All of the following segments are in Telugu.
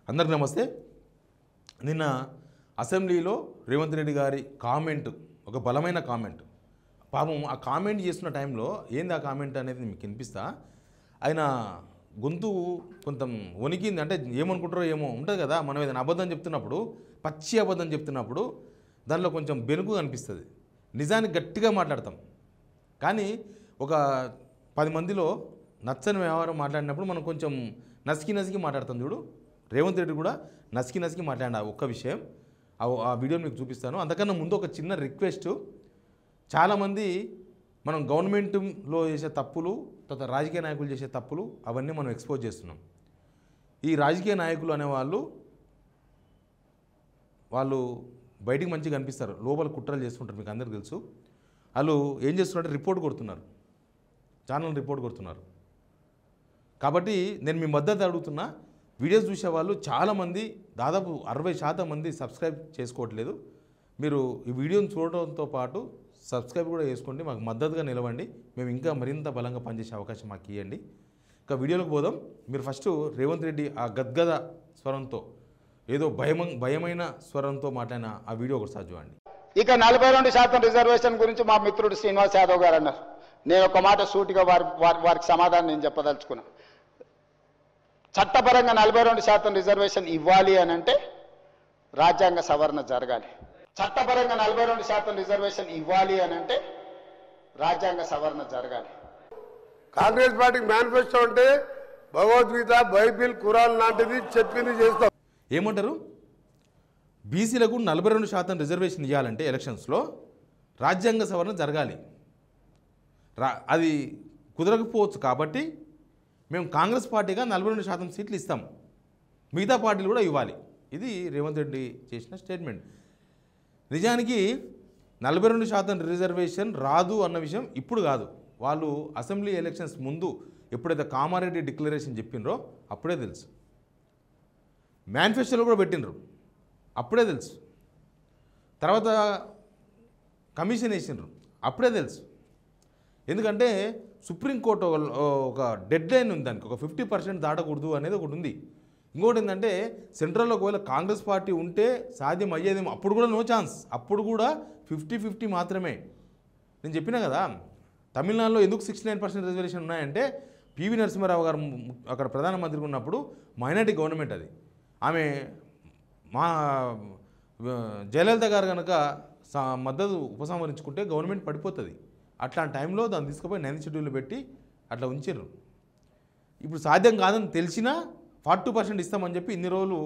అందరికీ నమస్తే. నిన్న అసెంబ్లీలో రేవంత్ రెడ్డి గారి కామెంట్ ఒక బలమైన కామెంట్. పాపం ఆ కామెంట్ చేస్తున్న టైంలో ఏంది ఆ కామెంట్ అనేది మీకు వినిపిస్తా. ఆయన గొంతు కొంచెం వణికింది. అంటే ఏమనుకుంటారో ఏమో ఉంటుంది కదా, మనం ఏదైనా అబద్ధం చెప్తున్నప్పుడు, పచ్చి అబద్ధం చెప్తున్నప్పుడు దానిలో కొంచెం బెనుకు కనిపిస్తుంది. నిజానికి గట్టిగా మాట్లాడతాం, కానీ ఒక 10 మందిలో నచ్చని వ్యవహారం మాట్లాడినప్పుడు మనం కొంచెం నసికి మాట్లాడతాం. చూడు, రేవంత్ రెడ్డి కూడా నసికి మాట్లాడిన ఒక్క విషయం ఆ వీడియో మీకు చూపిస్తాను. అంతకన్నా ముందు ఒక చిన్న రిక్వెస్ట్. చాలామంది మనం గవర్నమెంట్లో చేసే తప్పులు, తర్వాత రాజకీయ నాయకులు చేసే తప్పులు అవన్నీ మనం ఎక్స్పోజ్ చేస్తున్నాం. ఈ రాజకీయ నాయకులు అనేవాళ్ళు బయటికి మంచిగా కనిపిస్తారు, లోపల కుట్రలు చేసుకుంటారు. మీకు అందరికీ తెలుసు. వాళ్ళు ఏం చేస్తున్నారంటే రిపోర్ట్ కొడుతున్నారు, ఛానల్ రిపోర్ట్ కొడుతున్నారు. కాబట్టి నేను మీ మద్దతు అడుగుతున్నా. వీడియోస్ చూసేవాళ్ళు చాలామంది, దాదాపు 60% మంది సబ్స్క్రైబ్ చేసుకోవట్లేదు. మీరు ఈ వీడియోని చూడడంతో పాటు సబ్స్క్రైబ్ కూడా చేసుకోండి, మాకు మద్దతుగా నిలవండి. మేము ఇంకా మరింత బలంగా పనిచేసే అవకాశం మాకు ఇవ్వండి. ఇంకా వీడియోలోకి పోదాం. మీరు ఫస్ట్ రేవంత్ రెడ్డి ఆ గద్గద స్వరంతో, ఏదో భయమైన స్వరంతో మాట్లాడిన ఆ వీడియో ఒకసారి చూడండి. ఇక 42% రిజర్వేషన్ గురించి మా మిత్రుడు శ్రీనివాస్ యాదవ్ గారు అన్నారు. నేను ఒక మాట సూటిగా వారికి సమాధానం నేను చెప్పదలుచుకున్నా. చట్టపరంగా 42% రిజర్వేషన్ ఇవ్వాలి అని అంటే రాజ్యాంగ సవరణ జరగాలి. చట్టపరంగా 42% రిజర్వేషన్ ఇవ్వాలి అని అంటే రాజ్యాంగ సవరణ జరగాలి. కాంగ్రెస్ పార్టీకి మేనిఫెస్టో అంటే భగవద్గీత, బైబిల్, ఖురాన్ లాంటిది చెప్పింది చేస్తాం. ఏమంటారు? బీసీలకు 42% రిజర్వేషన్ ఇవ్వాలంటే ఎలక్షన్స్లో రాజ్యాంగ సవరణ జరగాలి. అది కుదరకపోవచ్చు కాబట్టి మేము కాంగ్రెస్ పార్టీగా 42% సీట్లు ఇస్తాం, మిగతా పార్టీలు కూడా ఇవ్వాలి. ఇది రేవంత్ రెడ్డి చేసిన స్టేట్మెంట్. నిజానికి 42% రిజర్వేషన్ రాదు అన్న విషయం ఇప్పుడు కాదు. వాళ్ళు అసెంబ్లీ ఎలక్షన్స్ ముందు ఎప్పుడైతే కామారెడ్డి డిక్లరేషన్ చెప్పినరో అప్పుడే తెలుసు. మేనిఫెస్టోలో కూడా పెట్టినరు, అప్పుడే తెలుసు. తర్వాత కమిషన్ వేసినారు, అప్పుడే తెలుసు. ఎందుకంటే సుప్రీంకోర్టు ఒక డెడ్ లైన్ ఉంది, దానికి ఒక 50% దాటకూడదు అనేది ఒకటి ఉంది. ఇంకోటి ఏంటంటే సెంట్రల్లో ఒకవేళ కాంగ్రెస్ పార్టీ ఉంటే సాధ్యం అయ్యేదేమో, అప్పుడు కూడా నో ఛాన్స్, అప్పుడు కూడా 50-50 మాత్రమే. నేను చెప్పినా కదా, తమిళనాడులో ఎందుకు 69% రిజర్వేషన్ ఉన్నాయంటే పివి నరసింహారావు గారు అక్కడ ప్రధానమంత్రిగా ఉన్నప్పుడు మైనారిటీ గవర్నమెంట్ అది. ఆమె మా జయలలిత గారు కనుక మద్దతు ఉపసంహరించుకుంటే గవర్నమెంట్ పడిపోతుంది. అట్లాంటి టైంలో దాన్ని తీసుకుపోయి 9th షెడ్యూల్లో పెట్టి అట్లా ఉంచారు. ఇప్పుడు సాధ్యం కాదని తెలిసినా 42% ఇస్తామని చెప్పి ఇన్ని రోజులు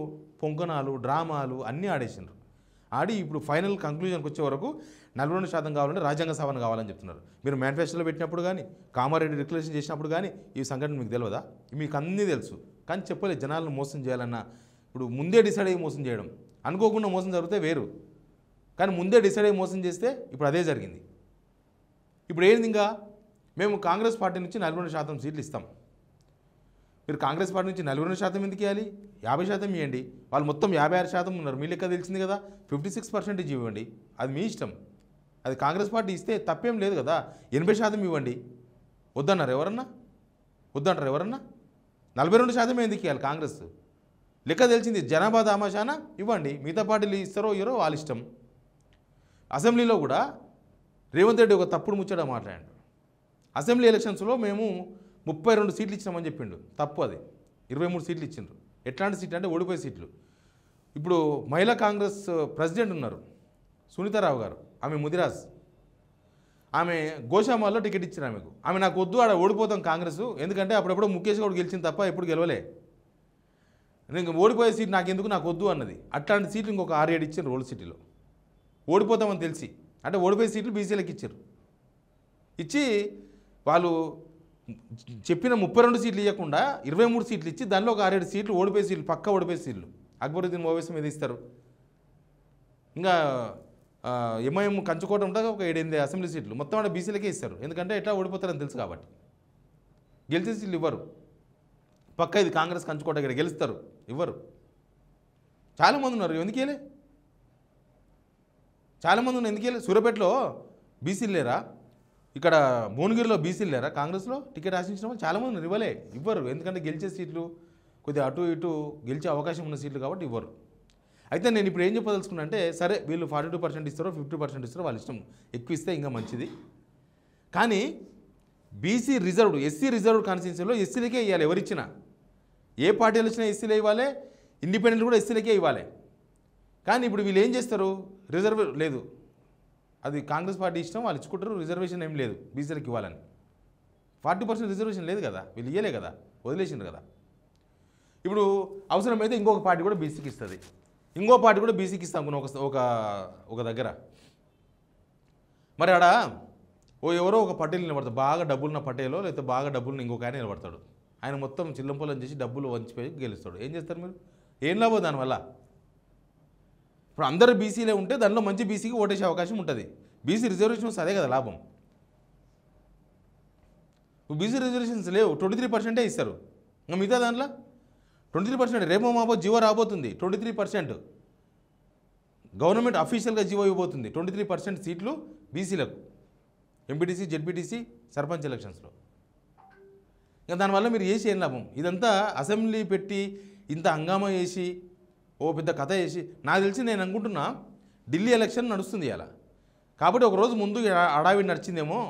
పొంకనాలు, డ్రామాలు అన్నీ ఆడేసినారు. ఆడి ఇప్పుడు ఫైనల్ కంక్లూజన్కి వచ్చే వరకు 42% కావాలంటే రాజ్యాంగ సవరణ కావాలని చెప్తున్నారు. మీరు మేనిఫెస్టోలో పెట్టినప్పుడు కానీ, కామారెడ్డి డిక్లరేషన్ చేసినప్పుడు కానీ ఈ సంఘటన మీకు తెలియదా? మీకు అన్నీ తెలుసు, కానీ చెప్పలేదు. జనాలను మోసం చేయాలన్నా ఇప్పుడు ముందే డిసైడ్ అయ్యి మోసం చేయడం, అనుకోకుండా మోసం జరిగితే వేరు, కానీ ముందే డిసైడ్ అయ్యి మోసం చేస్తే ఇప్పుడు అదే జరిగింది. ఇప్పుడు ఏంది, ఇంకా మేము కాంగ్రెస్ పార్టీ నుంచి 42% సీట్లు ఇస్తాం. మీరు కాంగ్రెస్ పార్టీ నుంచి 42% ఎందుకు ఇవ్వాలి? 50% ఇవ్వండి. వాళ్ళు మొత్తం 56% ఉన్నారు, మీ లెక్క తెలిసింది కదా. 56% ఇవ్వండి, అది మీ ఇష్టం. అది కాంగ్రెస్ పార్టీ ఇస్తే తప్పేం లేదు కదా. 80% ఇవ్వండి. వద్దన్నారు ఎవరన్నా? వద్దంటారు ఎవరన్నా? 42% ఎందుకు ఇవ్వాలి? కాంగ్రెస్ లెక్క తెలిసింది. జనాభా దామాషానా ఇవ్వండి, మిగతా పార్టీలు ఇస్తారో ఇవ్వరో వాళ్ళ ఇష్టం. అసెంబ్లీలో కూడా రేవంత్ రెడ్డి ఒక తప్పుడు ముచ్చట మాట్లాడాడు. అసెంబ్లీ ఎలక్షన్స్లో మేము 32 సీట్లు ఇచ్చినామని చెప్పిండు. తప్పు అది. 23 సీట్లు ఇచ్చిండ్రు. ఎట్లాంటి సీట్లు అంటే ఓడిపోయే సీట్లు. ఇప్పుడు మహిళా కాంగ్రెస్ ప్రెసిడెంట్ ఉన్నారు సునీతారావు గారు, ఆమె ముదిరాజ్. ఆమె గోషామాల్లో టికెట్ ఇచ్చారు ఆమెకు. ఆమె నాకు వద్దు, ఆడ ఓడిపోతాం కాంగ్రెస్, ఎందుకంటే అప్పుడప్పుడు ముఖేష్ గౌడ్ గెలిచింది తప్ప ఎప్పుడు గెలవలే, నేను ఓడిపోయే సీట్ నాకు ఎందుకు, నాకు వద్దు అన్నది. అట్లాంటి సీట్లు ఇంకొక 6-7 ఇచ్చారు ఓల్డ్ సిటీలో. ఓడిపోతామని తెలిసి, అంటే ఓడిపోయే సీట్లు బీసీలకు ఇచ్చారు. ఇచ్చి వాళ్ళు చెప్పిన 32 సీట్లు ఇవ్వకుండా 23 సీట్లు ఇచ్చి దానిలో ఒక 6-7 సీట్లు ఓడిపోయే సీట్లు, పక్క ఓడిపోయే సీట్లు అక్బరుద్దీన్ ఓవైసీ మీద ఇస్తారు. ఇంకా ఎంఐఎం కంచుకోవడం ఉంటుంది, ఒక 7-8 అసెంబ్లీ సీట్లు మొత్తం అంటే బీసీలకే ఇస్తారు. ఎందుకంటే ఎట్లా ఓడిపోతారని తెలుసు కాబట్టి. గెలిచే సీట్లు ఇవ్వరు. పక్క ఇది కాంగ్రెస్ కంచుకోట దగ్గర గెలుస్తారు, ఇవ్వరు. చాలామంది ఉన్నారు, ఎందుకు వెళ్ళే? చాలామంది ఉన్నారు, ఎందుకు వెళ్ళే? సూర్యాపేటలో బీసీలు లేరా? ఇక్కడ భువనగిరిలో బీసీలు లేరా? కాంగ్రెస్లో టికెట్ ఆశించిన వాళ్ళు చాలామంది ఇవ్వరు. ఎందుకంటే గెలిచే సీట్లు కొద్దిగా అటు ఇటు గెలిచే అవకాశం ఉన్న సీట్లు కాబట్టి ఇవ్వరు. అయితే నేను ఇప్పుడు ఏం చెప్పదలుచుకున్నా అంటే సరే వీళ్ళు 42% ఇస్తారో 50% ఇస్తారో వాళ్ళ ఇష్టం, ఎక్కువ ఇస్తే ఇంకా మంచిది. కానీ బీసీ రిజర్వ్డ్ ఎస్సీ రిజర్వ్డ్ కాన్స్టిట్యున్సీలో ఎస్సీలకే ఇవ్వాలి. ఎవరిచ్చినా ఏ పార్టీలు వచ్చినా ఎస్సీలే ఇవ్వాలి, ఇండిపెండెంట్ కూడా ఎస్సీలకే ఇవ్వాలి. కానీ ఇప్పుడు వీళ్ళు ఏం చేస్తారు, రిజర్వ్ లేదు, అది కాంగ్రెస్ పార్టీ ఇష్టం, వాళ్ళు ఇచ్చుకుంటారు, రిజర్వేషన్ ఏం లేదు బీసీలకు ఇవ్వాలని. 40% రిజర్వేషన్ లేదు కదా, వీళ్ళు ఇవ్వలే కదా, వదిలేసిండ్రు కదా. ఇప్పుడు అవసరమైతే ఇంకొక పార్టీ కూడా బీసీకి ఇస్తుంది, ఇంకో పార్టీ కూడా బీసీకి ఇస్తాం ఒక దగ్గర. మరి ఆడ ఎవరో ఒక పటేల్ నిలబడతాడు, బాగా డబ్బులున్న పటేలో లేకపోతే బాగా డబ్బులున్న ఇంకొక ఆయన నిలబడతాడు. ఆయన మొత్తం చిల్లంపొలం చేసి డబ్బులు వంచిపోయి గెలుస్తాడు. ఏం చేస్తారు మీరు? ఏం లాభం దానివల్ల? ఇప్పుడు అందరూ బీసీలే ఉంటే దానిలో మంచి బీసీకి ఓటేసే అవకాశం ఉంటుంది. బీసీ రిజర్వేషన్ వస్తే అదే కదా లాభం. బీసీ రిజర్వేషన్స్ లేవు, 23% ఇస్తారు. ఇంకా మిగతా దాంట్లో 23%, రేపో మాపో జీవో రాబోతుంది. 23% గవర్నమెంట్ అఫీషియల్గా జీవో ఇవ్వబోతుంది. 23% సీట్లు బీసీలకు, ఎంపీటీసీ జెడ్పీటీసీ సర్పంచ్ ఎలక్షన్స్లో. ఇంకా దానివల్ల మీరు చేసి ఏం లాభం? ఇదంతా అసెంబ్లీ పెట్టి ఇంత హంగామా చేసి ఓ పెద్ద కథ చేసి, నాకు తెలిసి నేను అనుకుంటున్నా ఢిల్లీ ఎలక్షన్ నడుస్తుంది ఇలా కాబట్టి ఒకరోజు ముందు అడావిడి నడిచిందేమో.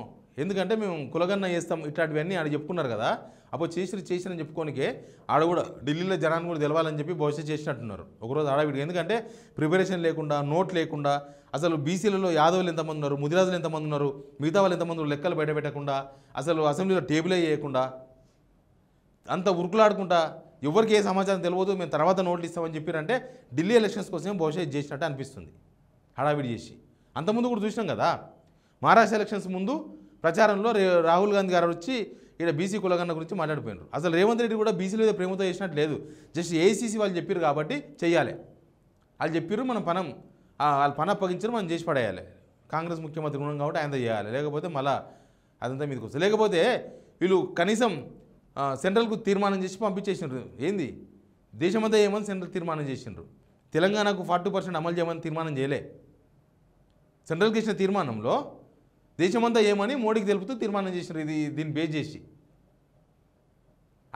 ఎందుకంటే మేము కులగన్న చేస్తాం ఇట్లాంటివన్నీ ఆడ చెప్పుకున్నారు కదా, అప్పుడు చేసిరని చెప్పుకోనికే ఆడ కూడా ఢిల్లీలో జనాన్ని కూడా తెలవాలని చెప్పి భవిష్యత్ చేసినట్టున్నారు ఒకరోజు ఆడవిడికి. ఎందుకంటే ప్రిపరేషన్ లేకుండా, నోట్ లేకుండా, అసలు బీసీలలో యాదవులు ఎంతమంది ఉన్నారు, ముదిరాజులు ఎంతమంది ఉన్నారు, మిగతా వాళ్ళు ఎంతమంది లెక్కలు బయట పెట్టకుండా, అసలు అసెంబ్లీలో టేబుల్ చేయకుండా, అంత ఉరుకులాడుకుంటా, ఎవరికి ఏ సమాచారం తెలియదు, మేము తర్వాత నోట్లు ఇస్తామని చెప్పారంటే ఢిల్లీ ఎలక్షన్స్ కోసం భవిష్యత్ చేసినట్టు అనిపిస్తుంది హడావిడి చేసి. అంతకుముందు కూడా చూసినాం కదా, మహారాష్ట్ర ఎలక్షన్స్ ముందు ప్రచారంలో రాహుల్ గాంధీ గారు వచ్చి ఇక్కడ బీసీ కులగన్న గురించి మాట్లాడిపోయినారు. అసలు రేవంత్ రెడ్డి కూడా బీసీలో ఏదో ప్రేమతో చేసినట్టు లేదు, జస్ట్ ఏఐసీసీ వాళ్ళు చెప్పారు కాబట్టి చెయ్యాలి. వాళ్ళు చెప్పారు, మనం వాళ్ళు పని అప్పగించారు, మనం చేసి పడేయాలి. కాంగ్రెస్ ముఖ్యమంత్రి ఉన్నాం కాబట్టి ఆయన చేయాలి, లేకపోతే మళ్ళీ అదంతా మీదకి వస్తుంది. లేకపోతే వీళ్ళు కనీసం సెంట్రల్కు తీర్మానం చేసి పంపించేసినారు. ఏంది దేశమంతా ఏమని సెంట్రల్ తీర్మానం చేసినారు, తెలంగాణకు 40% అమలు చేయమని తీర్మానం చేయలే. సెంట్రల్కి ఇచ్చిన తీర్మానంలో దేశమంతా ఏమని మోడీకి తెలుపుతూ తీర్మానం చేసినారు. దీన్ని బేస్ చేసి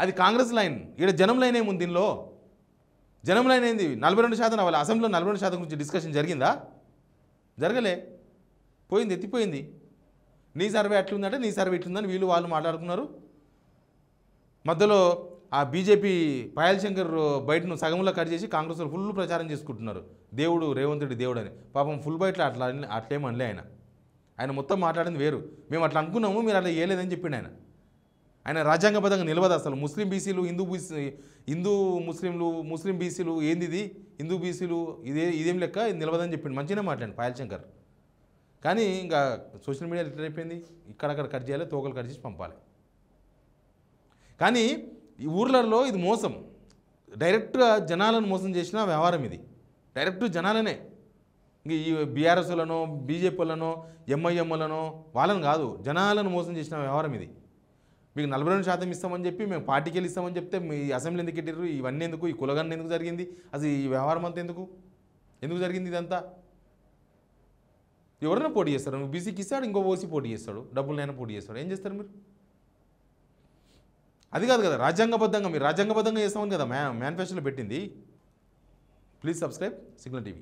అది కాంగ్రెస్ లైన్. ఇక్కడ జనం లైన్ ఏముంది దీనిలో? జనం లైన్ ఏంది? 42% అవ్వాలి. అసెంబ్లీలో 42% గురించి డిస్కషన్ జరిగిందా? జరగలే, పోయింది, ఎత్తిపోయింది. నీ సర్వే అట్లుందంటే నీ సర్వే ఇట్లుందని వీళ్ళు వాళ్ళు మాట్లాడుకున్నారు. మధ్యలో ఆ బీజేపీ పాయల్ శంకర్ బయటను సగంలో కట్ చేసి కాంగ్రెస్లో ఫుల్ ప్రచారం చేసుకుంటున్నారు, దేవుడు రేవంత్ రెడ్డి దేవుడు అని. పాపం ఫుల్ బయటలో అట్లేమనలే ఆయన మొత్తం మాట్లాడింది వేరు. మేము అట్లా అనుకున్నాము, మీరు అట్లా చేయలేదని చెప్పిండు ఆయన రాజ్యాంగబద్ధంగా నిలవదు అసలు. ముస్లిం బీసీలు, హిందూ ముస్లింలు, ముస్లిం బీసీలు ఏంది ఇది, హిందూ బీసీలు ఇదేం లెక్క, ఇది నిలవదని చెప్పిండు. మంచిగానే మాట్లాడండి పాయల్ శంకర్. కానీ ఇంకా సోషల్ మీడియా ఎట్లా అయిపోయింది, ఇక్కడక్కడ కట్ చేయాలి, తోకలు కట్ చేసి పంపాలి. కానీ ఈ ఊర్లలో ఇది మోసం, డైరెక్ట్గా జనాలను మోసం చేసిన వ్యవహారం ఇది. డైరెక్ట్ జనాలనే, ఇంక ఈ బీఆర్ఎస్లను, బీజేపీలను, ఎంఐఎంలను వాళ్ళని కాదు, జనాలను మోసం చేసిన వ్యవహారం ఇది. మీకు 42% ఇస్తామని చెప్పి మేము పార్టీకి వెళ్ళి ఇస్తామని చెప్తే మీ అసెంబ్లీ ఎందుకు పెట్టారు, ఇవన్నీ ఎందుకు, ఈ కులగన్న ఎందుకు జరిగింది, అసలు ఈ వ్యవహారం అంతా ఎందుకు జరిగింది ఇదంతా? ఎవరైనా పోటీ చేస్తారు, నువ్వు బీసీకి ఇస్తాడు, ఇంకో ఓసీ పోటీ చేస్తాడు, డబ్బులు నైనా పోటీ చేస్తాడు, ఏం చేస్తారు మీరు? అది కాదు కదా రాజ్యాంగబద్ధంగా, మీరు రాజ్యాంగబద్ధంగా చేస్తామని కదా మేనిఫెస్టోలో పెట్టింది. Please subscribe signal TV.